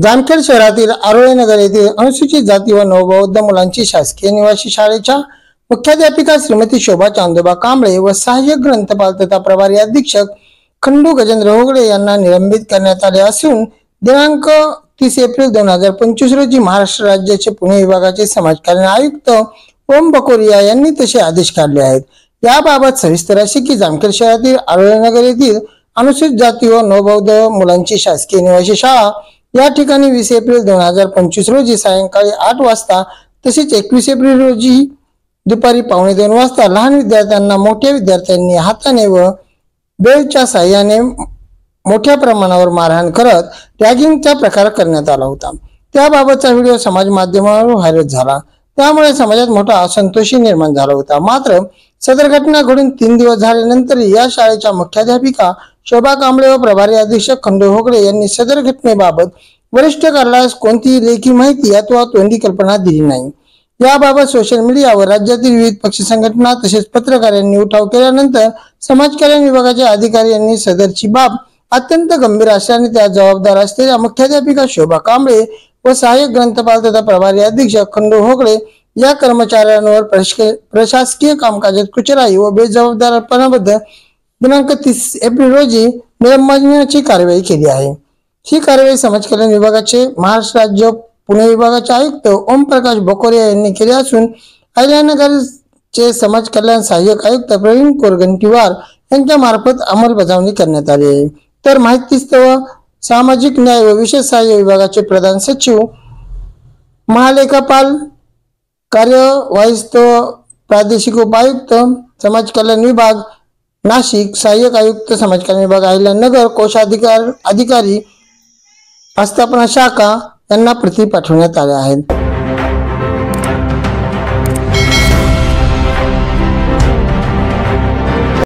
जामखेड शहरातील आरोळे नगर येथील अनुसूचित जाती व नवबौद्ध मुलांची शासकीय निवासी शाळेच्या मुख्याध्यापिका श्रीमती शोभा चांदोबा कांबळे व सहाय्यक ग्रंथपाल तथा प्रभारी अधीक्षक खंडू गजेंद्र होगळे यांना निलंबित करण्यात आले असून दिनांक 30 एप्रिल 2025 रोजी महाराष्ट्र राज्याचे पुणे विभागाचे समाज कल्याण आयुक्त ओम बकोरिया यांनी तसे आदेश काढले आहेत। याबाबत सविस्तर असे की जामखेड शहरातील आरोळे नगर येथील अनुसूचित जाती व नवबौद्ध मुलांची शासकीय निवासी शाळा या ठिकाणी 20 एप्रिल 2025 रोजी सायंकाळी 8 वाजता तसेच 21 एप्रिल रोजी दुपारी 1:15 वाजता लहान विद्यार्थ्यांना मोठ्या विद्यार्थ्यांनी हाताने व बेलच्या साहाय्याने मोठ्या प्रमाणावर मारहाण करत रॅगिंगचा प्रकार करण्यात आला होता। त्याबाबतचा व्हिडिओ समाज माध्यमांवर व्हायरल झाला, त्यामुळे समाजात मोठा असंतोष निर्माण झाला होता। मात्र सदर घटना घडून 3 दिवस झाल्यानंतर या शाळेच्या मुख्याध्यापिका शोभा कांबळे व प्रभारी अधीक्षक खंडू होगळे यांनी सदर घटनेबाबत वरिष्ठ कार्यालयास कोणतीही लेखी माहिती अथवा तोंडी कल्पना दिली नाही। याबाबत सोशल मीडियावर राज्यातील विविध पक्ष संघटना तसेच पत्रकारांनी उठाव केल्यानंतर समाज कल्याण विभागाचे अधिकारी यांनी सदरची बाब अत्यंत गंभीर असल्याने त्या जबाबदार असलेल्या मुख्याध्यापिका शोभा कांबळे व सहाय्यक ग्रंथपाल तथा प्रभारी अधीक्षक खंडू होगळे या कर्मचाऱ्यांवर प्रशासकीय कामकाजात कुचराई व बेजबाबदारपणाबद्दल दिनांक 30 एप्रिल रोजी निलंबनाची कारवाई केली आहे। ही कारवाई समाज कल्याण विभागाचे महाराष्ट्र राज्य पुणे विभागाचे आयुक्त ओम प्रकाश बकोरिया यांनी केली असून अहिल्यानगरचे समाज कल्याण सहाय्यक आयुक्त प्रवीण कोरगंटीवार यांच्या मार्फत अंमलबजावणी करण्यात आली आहे। तर माहितीस्तव सामाजिक न्याय व विशेष सहाय्य विभागाचे प्रधान सचिव महालेखापाल कार्यवाहीस्तव प्रादेशिक उपायुक्त समाज कल्याण विभाग नाशिक, सहाय्यक आयुक्त समाज कल्याण विभाग अहिल्यानगर, कोषाधिकारी आस्थापना शाखा यांना प्रती पाठवण्यात आल्या आहेत।